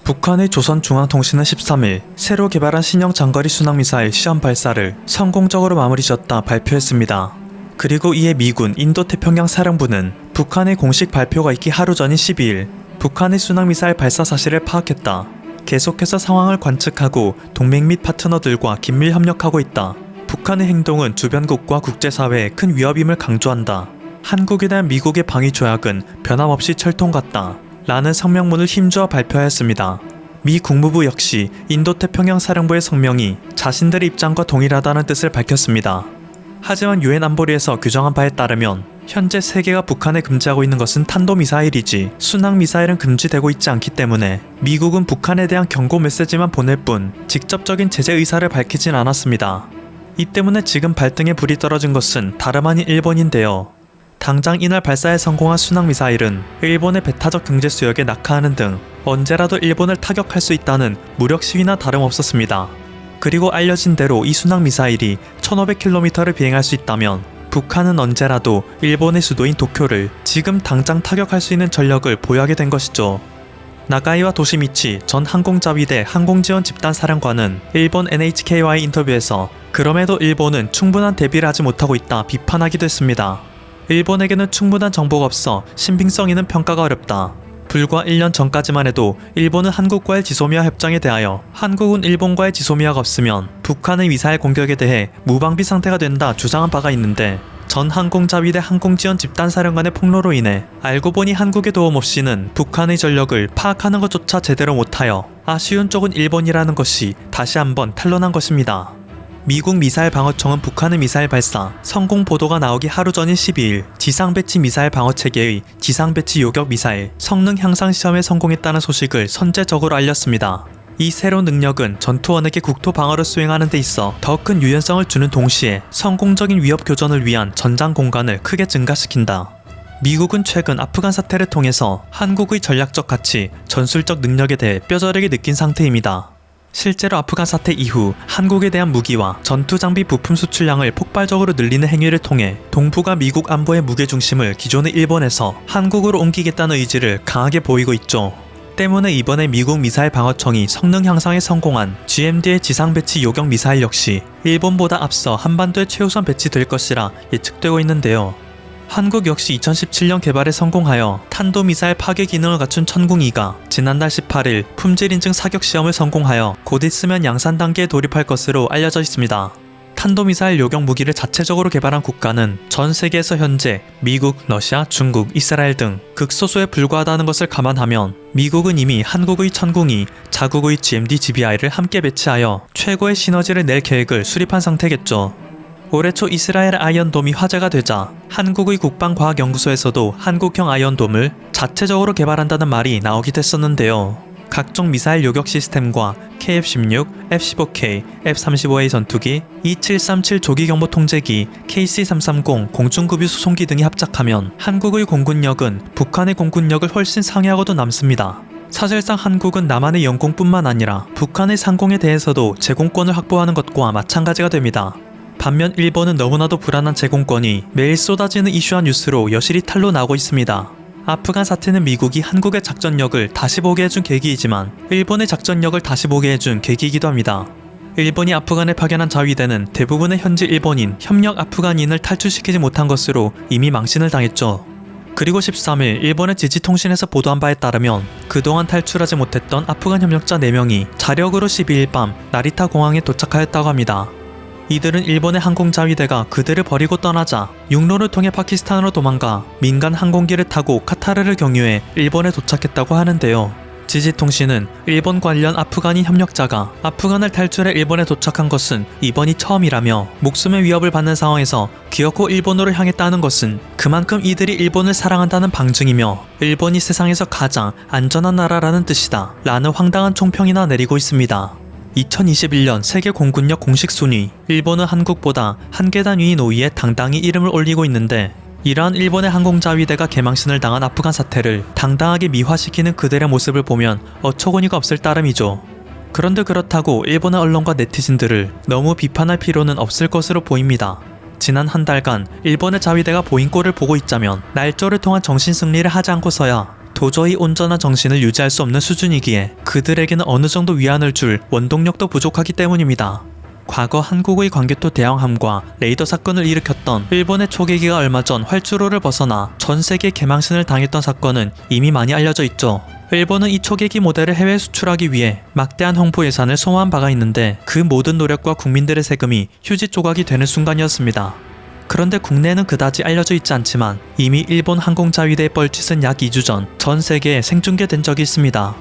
북한의 조선중앙통신은 13일 새로 개발한 신형 장거리 순항미사일 시험 발사를 성공적으로 마무리 지었다 발표했습니다. 그리고 이에 미군 인도태평양 사령부는 북한의 공식 발표가 있기 하루 전인 12일 북한의 순항미사일 발사 사실을 파악했다. 계속해서 상황을 관측하고 동맹 및 파트너들과 긴밀 협력하고 있다. 북한의 행동은 주변국과 국제사회에 큰 위협임을 강조한다. 한국에 대한 미국의 방위 조약은 변함없이 철통 같다. 라는 성명문을 힘주어 발표하였습니다. 미 국무부 역시 인도태평양 사령부의 성명이 자신들의 입장과 동일하다는 뜻을 밝혔습니다. 하지만 유엔 안보리에서 규정한 바에 따르면 현재 세계가 북한에 금지하고 있는 것은 탄도미사일이지 순항미사일은 금지되고 있지 않기 때문에 미국은 북한에 대한 경고 메시지만 보낼 뿐 직접적인 제재 의사를 밝히진 않았습니다. 이 때문에 지금 발등에 불이 떨어진 것은 다름 아닌 일본인데요. 당장 이날 발사에 성공한 순항미사일은 일본의 배타적 경제 수역에 낙하하는 등 언제라도 일본을 타격할 수 있다는 무력 시위나 다름없었습니다. 그리고 알려진 대로 이 순항미사일이 1500km를 비행할 수 있다면 북한은 언제라도 일본의 수도인 도쿄를 지금 당장 타격할 수 있는 전력을 보유하게 된 것이죠. 나가이와 도시미치 전 항공자위대 항공지원 집단 사령관은 일본 NHK와의 인터뷰에서 그럼에도 일본은 충분한 대비를 하지 못하고 있다 비판하기도 했습니다. 일본에게는 충분한 정보가 없어 신빙성 있는 평가가 어렵다. 불과 1년 전까지만 해도 일본은 한국과의 지소미아 협정에 대하여 한국은 일본과의 지소미아가 없으면 북한의 미사일 공격에 대해 무방비 상태가 된다 주장한 바가 있는데 전 항공자위대 항공지원 집단사령관의 폭로로 인해 알고 보니 한국의 도움 없이는 북한의 전력을 파악하는 것조차 제대로 못하여 아쉬운 쪽은 일본이라는 것이 다시 한번 탄로난 것입니다. 미국 미사일 방어청은 북한의 미사일 발사 성공 보도가 나오기 하루 전인 12일 지상배치 미사일 방어체계의 지상배치 요격 미사일 성능 향상 시험에 성공했다는 소식을 선제적으로 알렸습니다. 이 새로운 능력은 전투원에게 국토 방어를 수행하는 데 있어 더 큰 유연성을 주는 동시에 성공적인 위협 교전을 위한 전장 공간을 크게 증가시킨다. 미국은 최근 아프간 사태를 통해서 한국의 전략적 가치, 전술적 능력에 대해 뼈저리게 느낀 상태입니다. 실제로 아프간 사태 이후 한국에 대한 무기와 전투장비 부품 수출량을 폭발적으로 늘리는 행위를 통해 동북아 미국 안보의 무게중심을 기존의 일본에서 한국으로 옮기겠다는 의지를 강하게 보이고 있죠. 때문에 이번에 미국 미사일 방어청이 성능 향상에 성공한 GMD의 지상배치 요격 미사일 역시 일본보다 앞서 한반도에 최우선 배치될 것이라 예측되고 있는데요. 한국 역시 2017년 개발에 성공하여 탄도미사일 파괴 기능을 갖춘 천궁2가 지난달 18일 품질 인증 사격 시험을 성공하여 곧 있으면 양산 단계에 돌입할 것으로 알려져 있습니다. 탄도미사일 요격 무기를 자체적으로 개발한 국가는 전 세계에서 현재 미국, 러시아, 중국, 이스라엘 등 극소수에 불과하다는 것을 감안하면 미국은 이미 한국의 천궁2, 자국의 GMD, GBI를 함께 배치하여 최고의 시너지를 낼 계획을 수립한 상태겠죠. 올해 초 이스라엘 아이언돔이 화제가 되자 한국의 국방과학연구소에서도 한국형 아이언돔을 자체적으로 개발한다는 말이 나오기도 했었는데요. 각종 미사일 요격 시스템과 KF-16, F-15K, F-35A 전투기, E-737 조기경보 통제기, KC-330 공중급유 수송기 등이 합작하면 한국의 공군력은 북한의 공군력을 훨씬 상회하고도 남습니다. 사실상 한국은 남한의 영공뿐만 아니라 북한의 상공에 대해서도 제공권을 확보하는 것과 마찬가지가 됩니다. 반면 일본은 너무나도 불안한 제공권이 매일 쏟아지는 이슈와 뉴스로 여실히 탄로나고 있습니다. 아프간 사태는 미국이 한국의 작전력을 다시 보게 해준 계기이지만 일본의 작전력을 다시 보게 해준 계기이기도 합니다. 일본이 아프간에 파견한 자위대는 대부분의 현지 일본인, 협력 아프간인을 탈출시키지 못한 것으로 이미 망신을 당했죠. 그리고 13일 일본의 지지통신에서 보도한 바에 따르면 그동안 탈출하지 못했던 아프간 협력자 4명이 자력으로 12일 밤 나리타 공항에 도착하였다고 합니다. 이들은 일본의 항공자위대가 그들을 버리고 떠나자 육로를 통해 파키스탄으로 도망가 민간 항공기를 타고 카타르를 경유해 일본에 도착했다고 하는데요. 지지통신은 일본 관련 아프간인 협력자가 아프간을 탈출해 일본에 도착한 것은 이번이 처음이라며 목숨의 위협을 받는 상황에서 기어코 일본으로 향했다는 것은 그만큼 이들이 일본을 사랑한다는 방증이며 일본이 세상에서 가장 안전한 나라라는 뜻이다 라는 황당한 총평이나 내리고 있습니다. 2021년 세계 공군력 공식 순위, 일본은 한국보다 한 계단 위인 5위에 당당히 이름을 올리고 있는데 이러한 일본의 항공자위대가 개망신을 당한 아프간 사태를 당당하게 미화시키는 그들의 모습을 보면 어처구니가 없을 따름이죠. 그런데 그렇다고 일본의 언론과 네티즌들을 너무 비판할 필요는 없을 것으로 보입니다. 지난 한 달간 일본의 자위대가 보인 꼴을 보고 있자면 날조를 통한 정신승리를 하지 않고서야 도저히 온전한 정신을 유지할 수 없는 수준이기에 그들에게는 어느 정도 위안을 줄 원동력도 부족하기 때문입니다. 과거 한국의 광개토 대왕함과 레이더 사건을 일으켰던 일본의 초계기가 얼마 전 활주로를 벗어나 전 세계 개망신을 당했던 사건은 이미 많이 알려져 있죠. 일본은 이 초계기 모델을 해외 수출하기 위해 막대한 홍보 예산을 소모한 바가 있는데 그 모든 노력과 국민들의 세금이 휴지 조각이 되는 순간이었습니다. 그런데 국내에는 그다지 알려져 있지 않지만 이미 일본 항공자위대의 뻘짓은 약 2주 전 전 세계에 생중계된 적이 있습니다.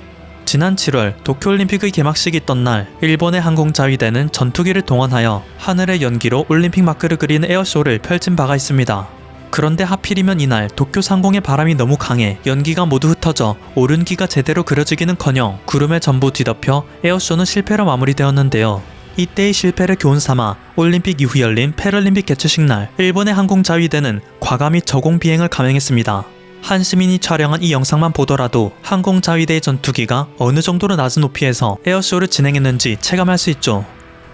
지난 7월 도쿄올림픽의 개막식이 있던 날 일본의 항공자위대는 전투기를 동원하여 하늘의 연기로 올림픽 마크를 그리는 에어쇼를 펼친 바가 있습니다. 그런데 하필이면 이날 도쿄 상공의 바람이 너무 강해 연기가 모두 흩어져 오륜기가 제대로 그려지기는커녕 구름에 전부 뒤덮여 에어쇼는 실패로 마무리되었는데요. 이때의 실패를 교훈삼아 올림픽 이후 열린 패럴림픽 개최식 날 일본의 항공자위대는 과감히 저공 비행을 감행했습니다. 한 시민이 촬영한 이 영상만 보더라도 항공자위대의 전투기가 어느 정도로 낮은 높이에서 에어쇼를 진행했는지 체감할 수 있죠.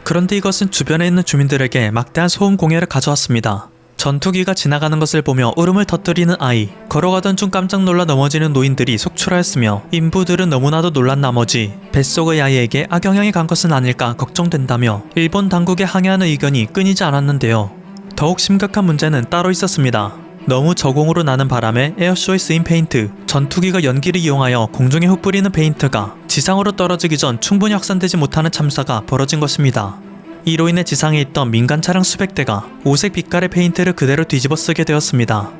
그런데 이것은 주변에 있는 주민들에게 막대한 소음 공해를 가져왔습니다. 전투기가 지나가는 것을 보며 울음을 터뜨리는 아이, 걸어가던 중 깜짝 놀라 넘어지는 노인들이 속출하였으며 인부들은 너무나도 놀란 나머지 뱃속의 아이에게 악영향이 간 것은 아닐까 걱정된다며 일본 당국에 항의하는 의견이 끊이지 않았는데요. 더욱 심각한 문제는 따로 있었습니다. 너무 저공으로 나는 바람에 에어쇼에 쓰인 페인트, 전투기가 연기를 이용하여 공중에 흩뿌리는 페인트가 지상으로 떨어지기 전 충분히 확산되지 못하는 참사가 벌어진 것입니다. 이로 인해 지상에 있던 민간 차량 수백 대가 오색 빛깔의 페인트를 그대로 뒤집어 쓰게 되었습니다.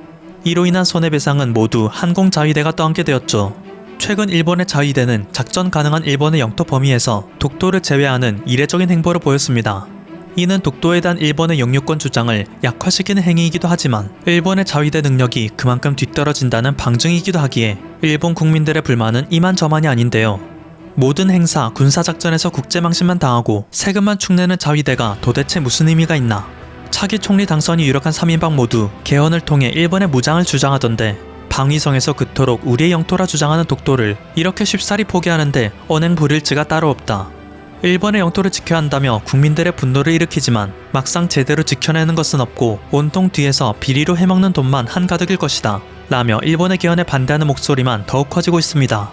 이로 인한 손해배상은 모두 항공자위대가 떠안게 되었죠. 최근 일본의 자위대는 작전 가능한 일본의 영토 범위에서 독도를 제외하는 이례적인 행보를 보였습니다. 이는 독도에 대한 일본의 영유권 주장을 약화시키는 행위이기도 하지만 일본의 자위대 능력이 그만큼 뒤떨어진다는 방증이기도 하기에 일본 국민들의 불만은 이만저만이 아닌데요. 모든 행사, 군사작전에서 국제망신만 당하고 세금만 축내는 자위대가 도대체 무슨 의미가 있나. 차기 총리 당선이 유력한 3인방 모두 개헌을 통해 일본의 무장을 주장하던데 방위성에서 그토록 우리의 영토라 주장하는 독도를 이렇게 쉽사리 포기하는데 언행 부릴지가 따로 없다. 일본의 영토를 지켜야 한다며 국민들의 분노를 일으키지만 막상 제대로 지켜내는 것은 없고 온통 뒤에서 비리로 해먹는 돈만 한가득일 것이다 라며 일본의 개헌에 반대하는 목소리만 더욱 커지고 있습니다.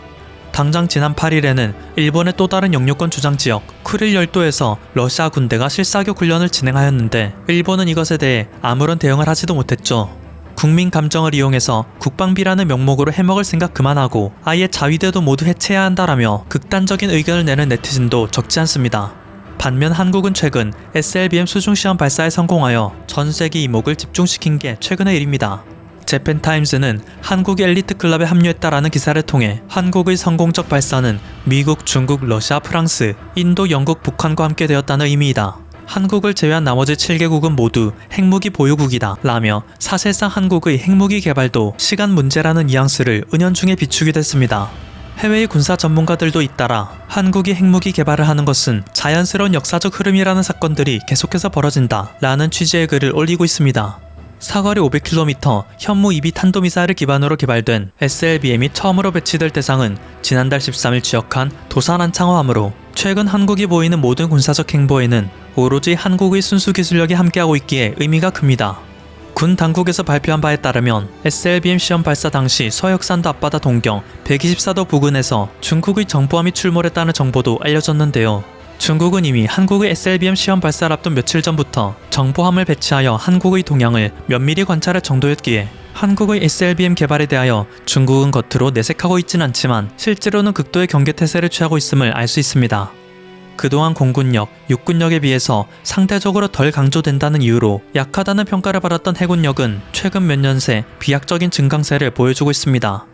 당장 지난 8일에는 일본의 또 다른 영유권 주장 지역 쿠릴 열도에서 러시아 군대가 실사격 훈련을 진행하였는데 일본은 이것에 대해 아무런 대응을 하지도 못했죠. 국민 감정을 이용해서 국방비라는 명목으로 해먹을 생각 그만하고 아예 자위대도 모두 해체해야 한다라며 극단적인 의견을 내는 네티즌도 적지 않습니다. 반면 한국은 최근 SLBM 수중시험 발사에 성공하여 전 세계 이목을 집중시킨 게 최근의 일입니다. 재팬타임즈는 한국이 엘리트 클럽에 합류했다라는 기사를 통해 한국의 성공적 발사는 미국, 중국, 러시아, 프랑스, 인도, 영국, 북한과 함께 되었다는 의미이다. 한국을 제외한 나머지 7개국은 모두 핵무기 보유국이다 라며 사실상 한국의 핵무기 개발도 시간 문제라는 뉘앙스를 은연중에 비추기도 했습니다. 해외의 군사 전문가들도 잇따라 한국이 핵무기 개발을 하는 것은 자연스러운 역사적 흐름이라는 사건들이 계속해서 벌어진다 라는 취지의 글을 올리고 있습니다. 사거리 500km 현무 2B 탄도미사일을 기반으로 개발된 SLBM이 처음으로 배치될 대상은 지난달 13일 지역한 도산 안창호함으로 최근 한국이 보이는 모든 군사적 행보에는 오로지 한국의 순수 기술력이 함께하고 있기에 의미가 큽니다. 군 당국에서 발표한 바에 따르면 SLBM 시험 발사 당시 서해역산도 앞바다 동경 124도 부근에서 중국의 정보함이 출몰했다는 정보도 알려졌는데요. 중국은 이미 한국의 SLBM 시험 발사를 앞둔 며칠 전부터 정보함을 배치하여 한국의 동향을 면밀히 관찰할 정도였기에 한국의 SLBM 개발에 대하여 중국은 겉으로 내색하고 있진 않지만 실제로는 극도의 경계태세를 취하고 있음을 알 수 있습니다. 그동안 공군력, 육군력에 비해서 상대적으로 덜 강조된다는 이유로 약하다는 평가를 받았던 해군력은 최근 몇 년 새 비약적인 증강세를 보여주고 있습니다.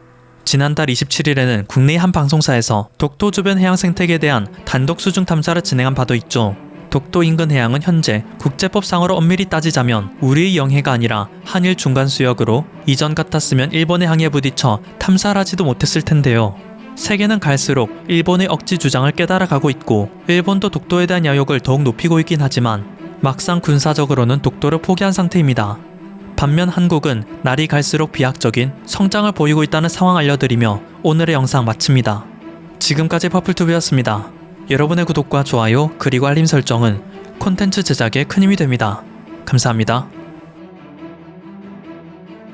지난달 27일에는 국내의 한 방송사에서 독도 주변 해양 생태계에 대한 단독 수중 탐사를 진행한 바도 있죠. 독도 인근 해양은 현재 국제법상으로 엄밀히 따지자면 우리의 영해가 아니라 한일 중간 수역으로 이전 같았으면 일본의 항해에 부딪혀 탐사를 하지도 못했을 텐데요. 세계는 갈수록 일본의 억지 주장을 깨달아가고 있고 일본도 독도에 대한 야욕을 더욱 높이고 있긴 하지만 막상 군사적으로는 독도를 포기한 상태입니다. 반면 한국은 날이 갈수록 비약적인 성장을 보이고 있다는 상황 알려드리며 오늘의 영상 마칩니다. 지금까지 퍼플투브였습니다. 여러분의 구독과 좋아요 그리고 알림 설정은 콘텐츠 제작에 큰 힘이 됩니다. 감사합니다.